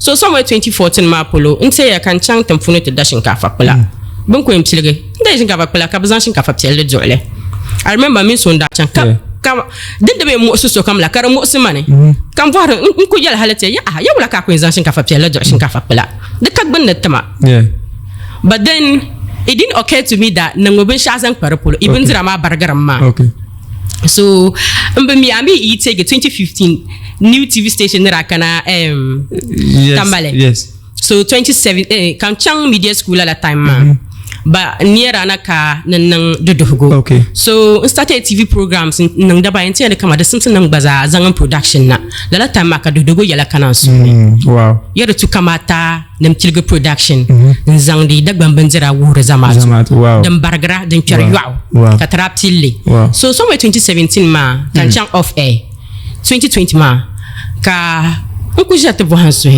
So somewhere 2014 ma polo nte ya kan chang tamfunu te dashin kafa pula ban ko imtilge nda shin kafa pula ka bazan shin kafa pele dole I remember me so nda chan kam den de mo so kam la kar mo simane kam voir ko yel halate ya wala ka ko zan shin kafa pele dole shin kafa pula de kak ban tama but then it didn't occur to me that nangobin shazan parapolo ibn drama bargaram ma so Miami it take 2015 new TV station Rakana Tambale. Yes. So 2017 Kamchang Media School at that time but near Anaka nang Dodogo. Okay. So started TV programs nang daba enti the kama the Simpson nang baza zangan production na. Lala time maka Dodogo yala kana so. Wow. Yere to kamata nem tilgo production. Nzang di Dagbanli wure zamatu. Wow. Dem bargra dem chara wow. Katrap tilli. Wow. So somewhere 2017 ma Kamchang off air. 2020 ma ka ukujate bohanso